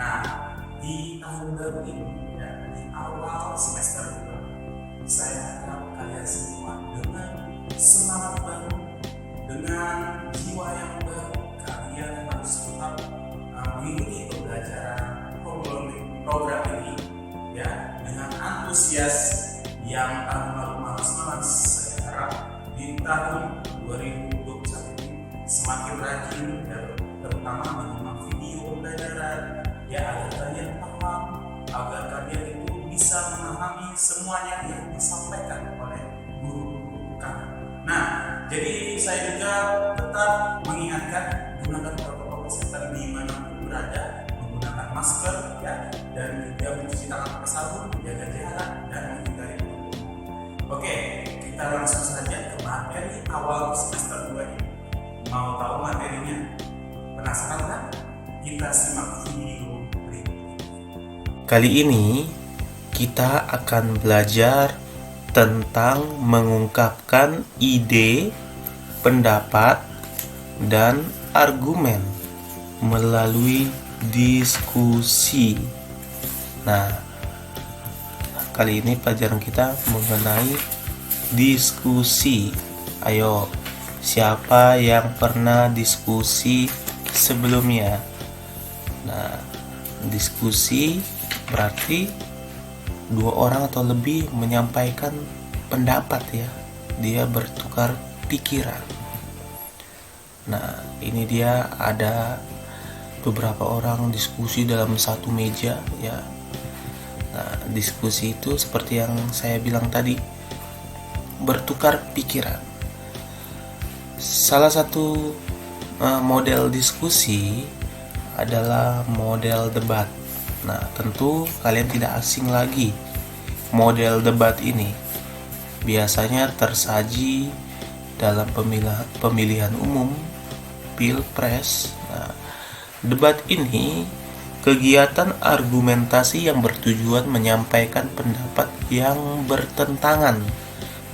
Nah, di tahun baru ini, ya, di awal semester 2, saya harap kalian semua dengan semangat baru, dengan jiwa yang baru, kalian harus tetap mengikuti pembelajaran program ini, ya, dengan antusias yang tanpa malas-malas. Saya harap di tahun 2021 ini semakin rajin dan terutama menyimak video pembelajaran, ya, agar kalian paham, agar kalian itu bisa memahami semuanya yang disampaikan oleh guru-guru kami. Nah, jadi saya juga tetap mengingatkan gunakan protokol kesehatan dimanapun berada, menggunakan masker, ya, dan juga mencuci tangan pakai sabun, menjaga jarak dan menghindari kerumunan. Oke, kita langsung saja ke materi awal semester 2 ini. Mau tahu materinya? Penasaran kan? Kita simak video berikut. Kali ini kita akan belajar tentang mengungkapkan ide, pendapat, dan argumen melalui diskusi. Nah, kali ini pelajaran kita mengenai diskusi. Ayo, siapa yang pernah diskusi sebelumnya? Nah, diskusi berarti dua orang atau lebih menyampaikan pendapat, ya. Dia bertukar pikiran. Nah, ini dia ada beberapa orang diskusi dalam satu meja, ya. Nah, diskusi itu seperti yang saya bilang tadi, bertukar pikiran. Salah satu model diskusi adalah model debat. Nah, tentu kalian tidak asing lagi model debat ini. Biasanya tersaji dalam pemilihan umum, pilpres. Nah, debat ini kegiatan argumentasi yang bertujuan menyampaikan pendapat yang bertentangan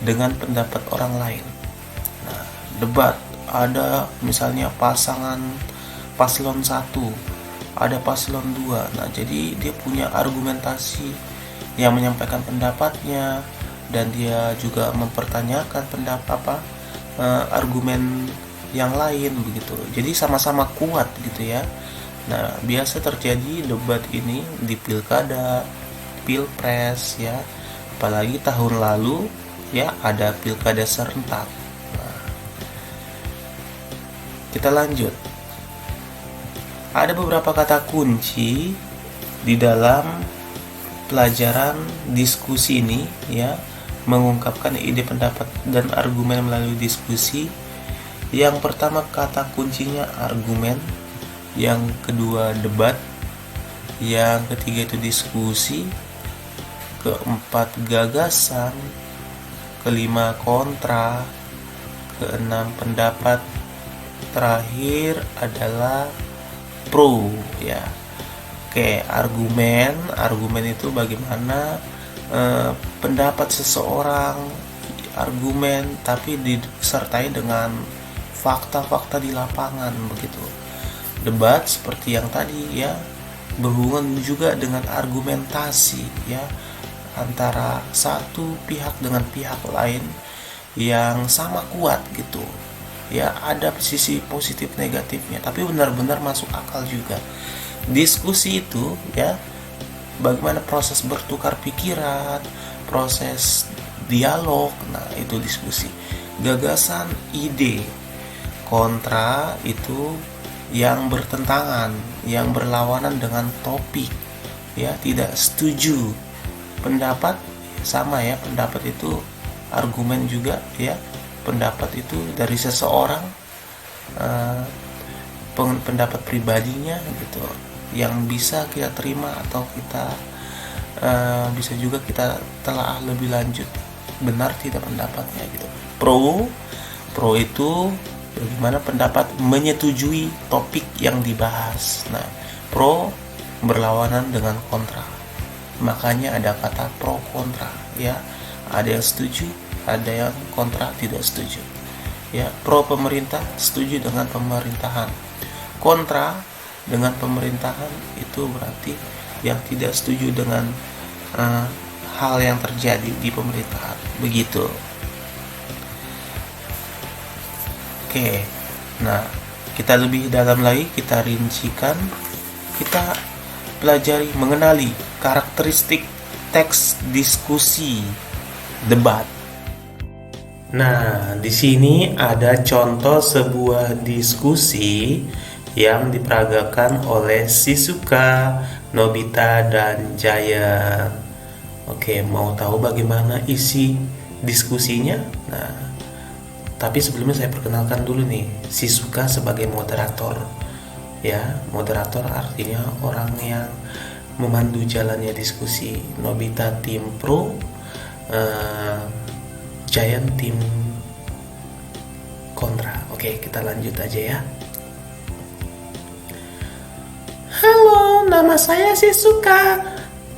dengan pendapat orang lain. Nah, debat ada misalnya paslon 1, ada paslon 2. Nah, jadi dia punya argumentasi yang menyampaikan pendapatnya, dan dia juga mempertanyakan argumen yang lain begitu. Jadi sama-sama kuat gitu ya. Nah, biasa terjadi debat ini di pilkada, pilpres, ya. Apalagi tahun lalu, ya, ada pilkada serentak. Nah, kita lanjut. Ada beberapa kata kunci di dalam pelajaran diskusi ini, ya, mengungkapkan ide, pendapat, dan argumen melalui diskusi. Yang pertama kata kuncinya argumen, yang kedua debat, yang ketiga itu diskusi, keempat gagasan, kelima kontra, keenam pendapat, terakhir adalah pro, ya. Oke, argumen itu bagaimana pendapat seseorang, argumen tapi disertai dengan fakta-fakta di lapangan begitu. Debat seperti yang tadi, ya, berhubungan juga dengan argumentasi, ya, antara satu pihak dengan pihak lain yang sama kuat gitu. Ya, ada sisi positif negatifnya, tapi benar-benar masuk akal juga. Diskusi itu, ya, bagaimana proses bertukar pikiran, proses dialog. Nah, itu diskusi. Gagasan, ide. Kontra itu yang bertentangan, yang berlawanan dengan topik, ya, tidak setuju. Pendapat sama, ya, pendapat itu argumen juga, ya. Pendapat itu dari seseorang, pendapat pribadinya gitu, yang bisa kita terima atau kita bisa juga kita telaah lebih lanjut, benar tidak pendapatnya gitu. Pro itu bagaimana pendapat menyetujui topik yang dibahas. Nah, pro berlawanan dengan kontra, makanya ada kata pro kontra, ya. Ada yang setuju, ada yang kontra, tidak setuju, ya. Pro pemerintah setuju dengan pemerintahan, kontra dengan pemerintahan, itu berarti yang tidak setuju dengan hal yang terjadi di pemerintahan. Begitu. Oke. Nah, kita lebih dalam lagi, kita rincikan, kita pelajari, mengenali karakteristik teks diskusi debat. Nah, di sini ada contoh sebuah diskusi yang diperagakan oleh Shizuka, Nobita, dan Giant. Oke, mau tahu bagaimana isi diskusinya? Nah, tapi sebelumnya saya perkenalkan dulu nih Shizuka sebagai moderator. Ya, moderator artinya orang yang memandu jalannya diskusi. Nobita tim pro, Giant tim kontra. Oke, kita lanjut aja ya. Halo, nama saya Shizuka.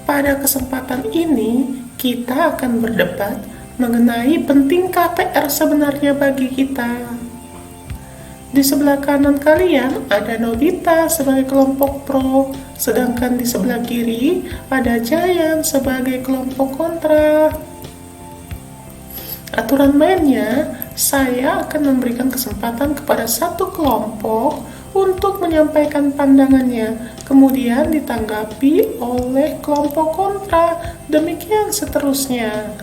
Pada kesempatan ini kita akan berdebat mengenai pentingkah PR sebenarnya bagi kita. Di sebelah kanan kalian ada Nobita sebagai kelompok pro, sedangkan di sebelah kiri ada Giant sebagai kelompok kontra. Aturan mainnya, saya akan memberikan kesempatan kepada satu kelompok untuk menyampaikan pandangannya, kemudian ditanggapi oleh kelompok kontra, demikian seterusnya.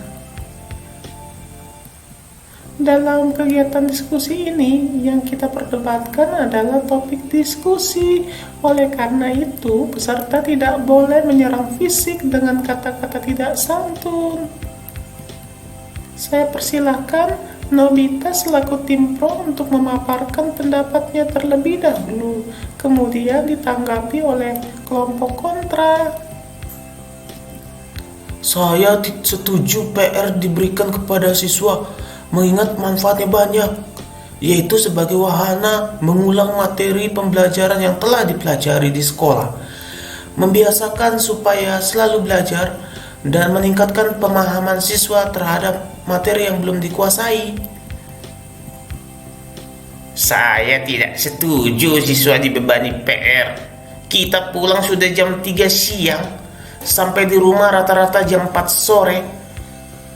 Dalam kegiatan diskusi ini, yang kita perdebatkan adalah topik diskusi. Oleh karena itu, peserta tidak boleh menyerang fisik dengan kata-kata tidak santun. Saya persilahkan Nobita selaku tim pro untuk memaparkan pendapatnya terlebih dahulu, kemudian ditanggapi oleh kelompok kontra. Saya setuju PR diberikan kepada siswa, mengingat manfaatnya banyak, yaitu sebagai wahana mengulang materi pembelajaran yang telah dipelajari di sekolah, membiasakan supaya selalu belajar, dan meningkatkan pemahaman siswa terhadap materi yang belum dikuasai. Saya tidak setuju siswa dibebani PR. Kita pulang sudah jam 3 siang, sampai di rumah rata-rata jam 4 sore.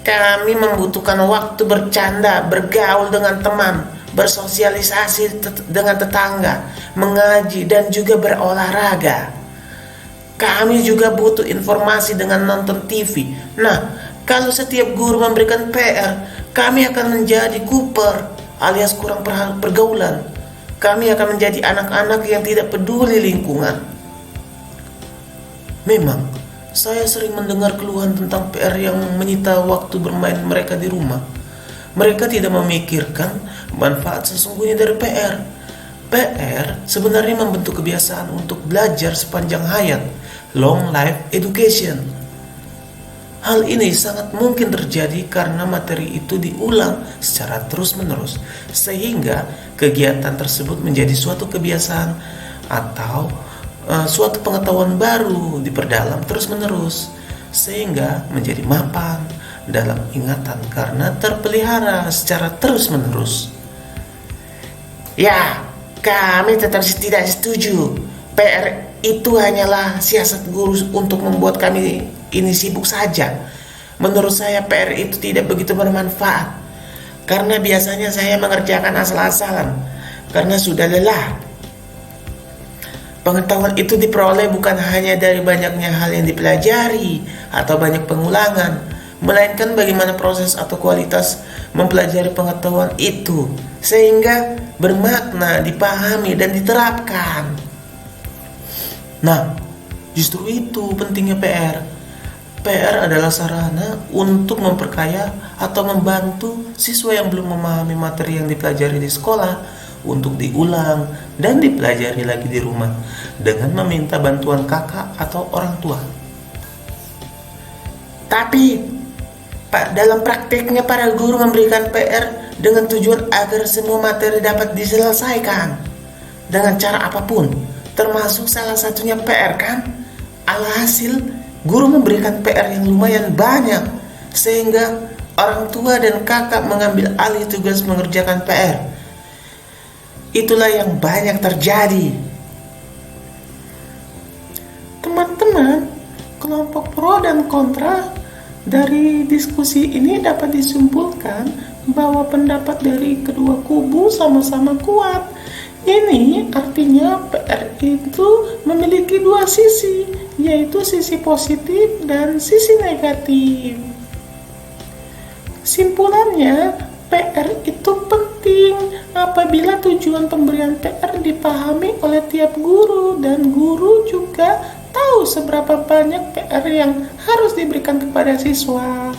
Kami membutuhkan waktu bercanda, bergaul dengan teman, bersosialisasi dengan tetangga, mengaji, dan juga berolahraga. Kami juga butuh informasi dengan nonton TV. Nah, kalau setiap guru memberikan PR, kami akan menjadi kuper alias kurang pergaulan. Kami akan menjadi anak-anak yang tidak peduli lingkungan. Memang, saya sering mendengar keluhan tentang PR yang menyita waktu bermain mereka di rumah. Mereka tidak memikirkan manfaat sesungguhnya dari PR. PR sebenarnya membentuk kebiasaan untuk belajar sepanjang hayat, long life education. Hal ini sangat mungkin terjadi karena materi itu diulang secara terus-menerus, sehingga kegiatan tersebut menjadi suatu kebiasaan atau suatu pengetahuan baru diperdalam terus-menerus, sehingga menjadi mapan dalam ingatan karena terpelihara secara terus-menerus. Ya, kami tetap tidak setuju. PR itu hanyalah siasat guru untuk membuat kami ini sibuk saja. Menurut saya PR itu tidak begitu bermanfaat, karena biasanya saya mengerjakan asal-asalan karena sudah lelah. Pengetahuan itu diperoleh bukan hanya dari banyaknya hal yang dipelajari atau banyak pengulangan, melainkan bagaimana proses atau kualitas mempelajari pengetahuan itu sehingga bermakna, dipahami, dan diterapkan. Nah, justru itu pentingnya PR. PR adalah sarana untuk memperkaya atau membantu siswa yang belum memahami materi yang dipelajari di sekolah untuk diulang dan dipelajari lagi di rumah dengan meminta bantuan kakak atau orang tua. Tapi dalam prakteknya para guru memberikan PR dengan tujuan agar semua materi dapat diselesaikan dengan cara apapun, termasuk salah satunya PR kan? Alhasil guru memberikan PR yang lumayan banyak, sehingga orang tua dan kakak mengambil alih tugas mengerjakan PR. Itulah yang banyak terjadi. Teman-teman, kelompok pro dan kontra dari diskusi ini dapat disimpulkan bahwa pendapat dari kedua kubu sama-sama kuat. Ini artinya PR itu memiliki dua sisi, yaitu sisi positif dan sisi negatif. Simpulannya, PR itu penting apabila tujuan pemberian PR dipahami oleh tiap guru dan guru juga tahu seberapa banyak PR yang harus diberikan kepada siswa.